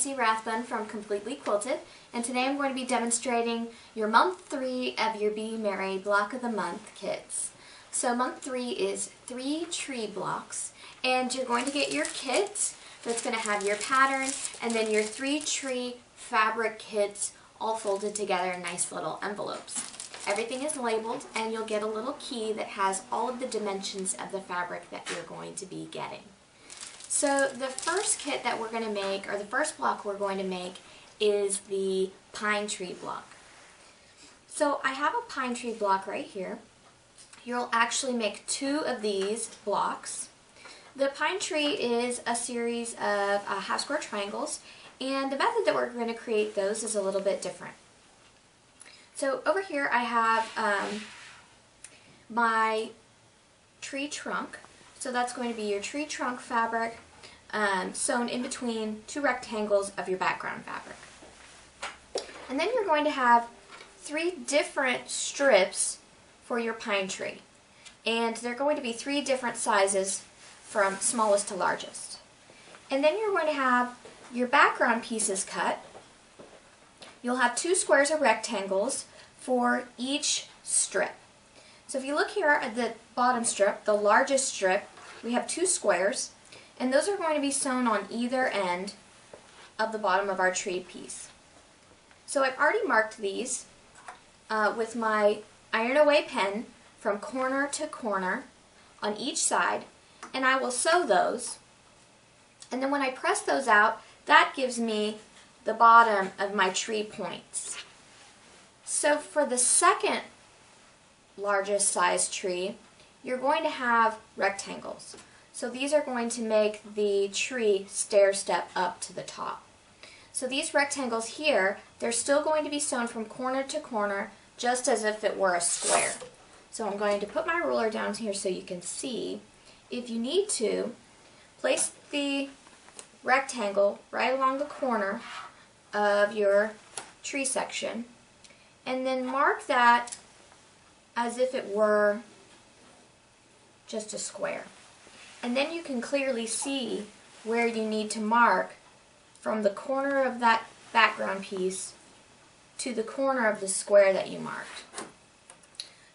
Nancy Rathbun from Completely Quilted, and today I'm going to be demonstrating your month 3 of your Be Merry Block of the Month kits. So month 3 is 3 tree blocks, and you're going to get your kit that's going to have your pattern and then your 3 tree fabric kits all folded together in nice little envelopes. Everything is labeled, and you'll get a little key that has all of the dimensions of the fabric that you're going to be getting. So the first kit that we're going to make, or the first block we're going to make, is the pine tree block. So I have a pine tree block right here. You'll actually make 2 of these blocks. The pine tree is a series of half square triangles, and the method that we're going to create those is a little bit different. So over here I have my tree trunk. So that's going to be your tree trunk fabric sewn in between 2 rectangles of your background fabric. And then you're going to have 3 different strips for your pine tree. And they're going to be 3 different sizes from smallest to largest. And then you're going to have your background pieces cut. You'll have 2 squares or rectangles for each strip. So if you look here at the bottom strip, the largest strip, we have 2 squares, and those are going to be sewn on either end of the bottom of our tree piece. So I've already marked these with my Iron Away pen from corner to corner on each side, and I will sew those, and then when I press those out, that gives me the bottom of my tree points. So for the second largest size tree, you're going to have rectangles. So these are going to make the tree stair step up to the top. So these rectangles here, they're still going to be sewn from corner to corner just as if it were a square. So I'm going to put my ruler down here so you can see. If you need to, place the rectangle right along the corner of your tree section, and then mark that as if it were just a square. And then you can clearly see where you need to mark from the corner of that background piece to the corner of the square that you marked.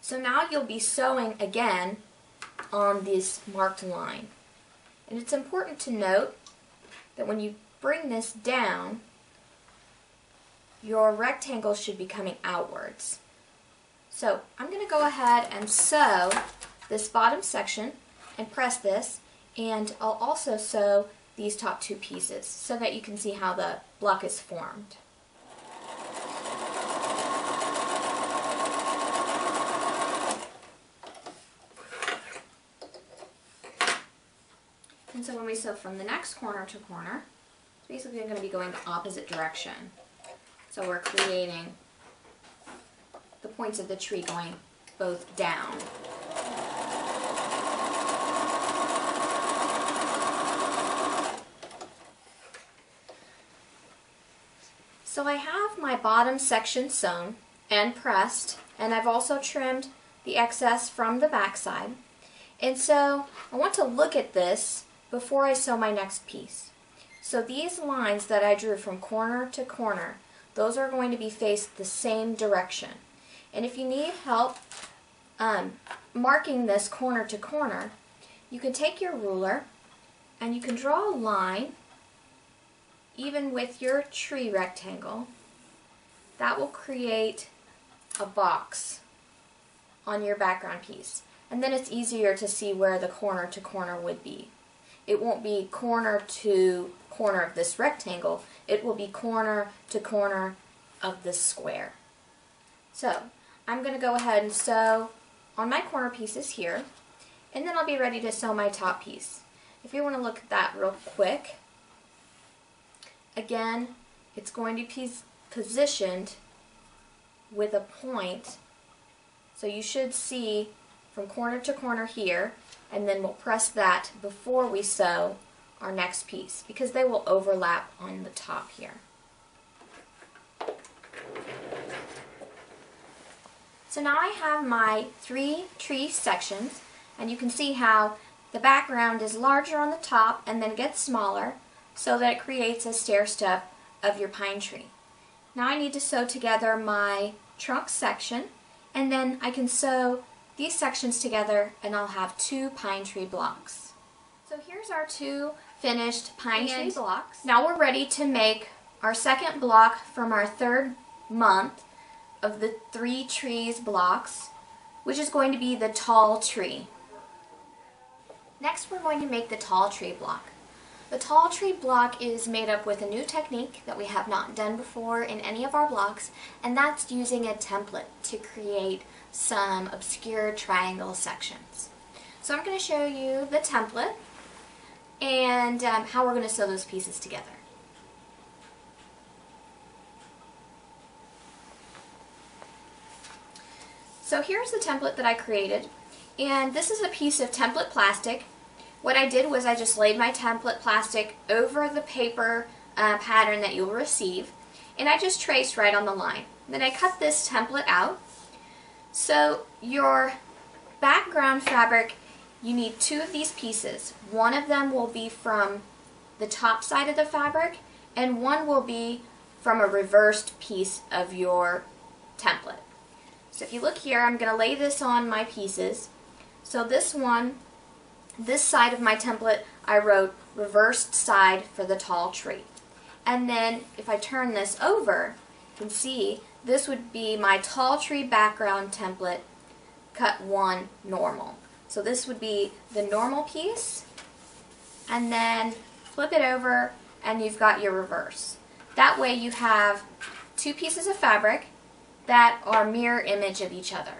So now you'll be sewing again on this marked line. And it's important to note that when you bring this down, your rectangle should be coming outwards. So I'm going to go ahead and sew this bottom section and press this, and I'll also sew these top 2 pieces so that you can see how the block is formed. And so when we sew from the next corner to corner, it's basically going to be going the opposite direction. So we're creating the points of the tree going both down. So I have my bottom section sewn and pressed, and I've also trimmed the excess from the back side. And so I want to look at this before I sew my next piece. So these lines that I drew from corner to corner, those are going to be faced the same direction. And if you need help marking this corner to corner, you can take your ruler and you can draw a line even with your tree rectangle. That will create a box on your background piece. And then it's easier to see where the corner to corner would be. It won't be corner to corner of this rectangle, it will be corner to corner of this square. So I'm going to go ahead and sew on my corner pieces here, and then I'll be ready to sew my top piece. If you want to look at that real quick, again, it's going to be positioned with a point, so you should see from corner to corner here, and then we'll press that before we sew our next piece because they will overlap on the top here. So now I have my 3 tree sections, and you can see how the background is larger on the top and then gets smaller so that it creates a stair step of your pine tree. Now I need to sew together my trunk section, and then I can sew these sections together and I'll have 2 pine tree blocks. So here's our 2 finished pine tree blocks. Now we're ready to make our second block from our 3rd month of the 3 trees blocks, which is going to be the tall tree. Next we're going to make the tall tree block. The tall tree block is made up with a new technique that we have not done before in any of our blocks, and that's using a template to create some obscure triangle sections. So I'm going to show you the template and how we're going to sew those pieces together. So here's the template that I created, and this is a piece of template plastic. What I did was I just laid my template plastic over the paper pattern that you'll receive, and I just traced right on the line. Then I cut this template out. So your background fabric, you need 2 of these pieces. One of them will be from the top side of the fabric, and one will be from a reversed piece of your template. So if you look here, I'm going to lay this on my pieces. So this one, this side of my template, I wrote reversed side for the tall tree. And then if I turn this over, you can see this would be my tall tree background template, cut 1 normal. So this would be the normal piece, and then flip it over and you've got your reverse. That way you have 2 pieces of fabric that are mirror image of each other.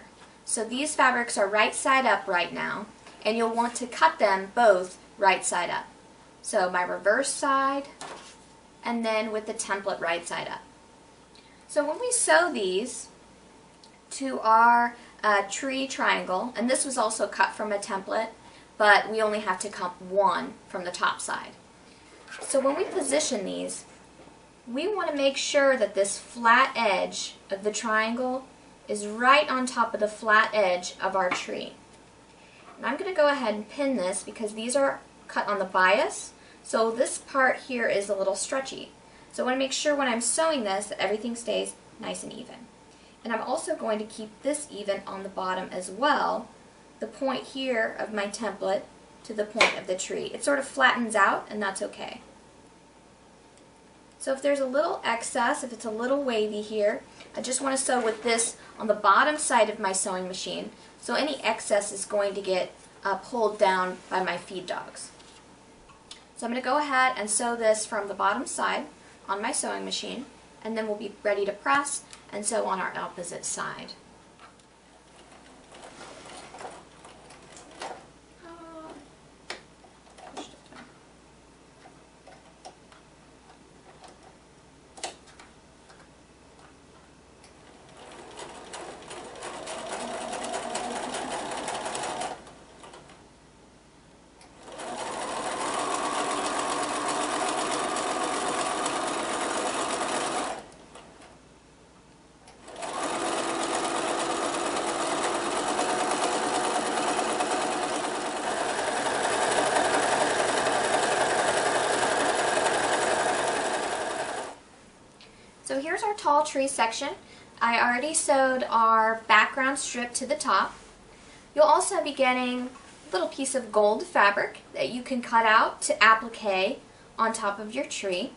So these fabrics are right side up right now, and you'll want to cut them both right side up. So my reverse side, and then with the template right side up. So when we sew these to our tree triangle, and this was also cut from a template, but we only have to cut 1 from the top side. So when we position these, we want to make sure that this flat edge of the triangle is right on top of the flat edge of our tree. And I'm going to go ahead and pin this because these are cut on the bias, so this part here is a little stretchy. So I want to make sure when I'm sewing this that everything stays nice and even. And I'm also going to keep this even on the bottom as well, the point here of my template to the point of the tree. It sort of flattens out, and that's okay. So if there's a little excess, if it's a little wavy here, I just want to sew with this on the bottom side of my sewing machine, so any excess is going to get pulled down by my feed dogs. So I'm going to go ahead and sew this from the bottom side on my sewing machine, and then we'll be ready to press and sew on our opposite side. So here's our tall tree section. I already sewed our background strip to the top. You'll also be getting a little piece of gold fabric that you can cut out to applique on top of your tree.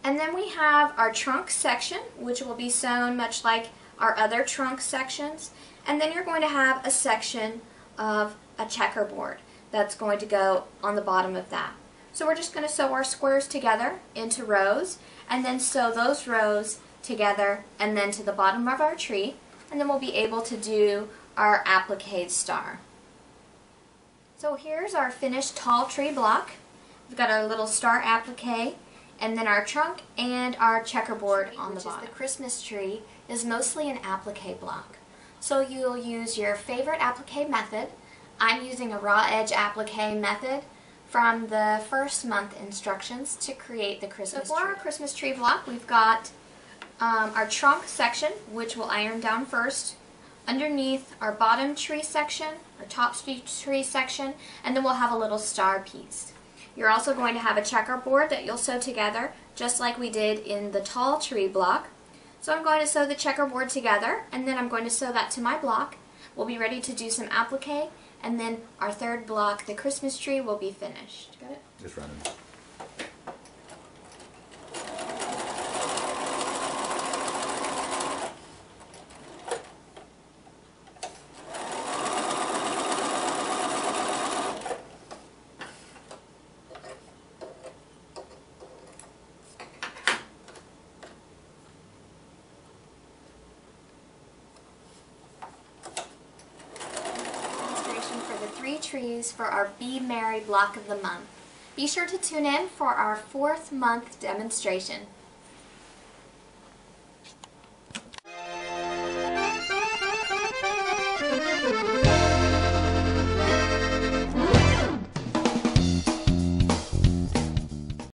And then we have our trunk section, which will be sewn much like our other trunk sections. And then you're going to have a section of a checkerboard that's going to go on the bottom of that. So we're just going to sew our squares together into rows, and then sew those rows together and then to the bottom of our tree, and then we'll be able to do our appliqued star. So here's our finished tall tree block. We've got our little star applique, and then our trunk and our checkerboard on the bottom. The Christmas tree is mostly an applique block. So you'll use your favorite applique method. I'm using a raw edge applique method from the first month instructions to create the Christmas tree. So for our Christmas tree block, we've got our trunk section, which we'll iron down first, underneath our bottom tree section, our top tree section, and then we'll have a little star piece. You're also going to have a checkerboard that you'll sew together just like we did in the tall tree block. So I'm going to sew the checkerboard together, and then I'm going to sew that to my block. We'll be ready to do some applique, and then our third block, the Christmas tree, will be finished. Got it? Just running. For the 3 trees for our Be Merry block of the month. Be sure to tune in for our 4th month demonstration.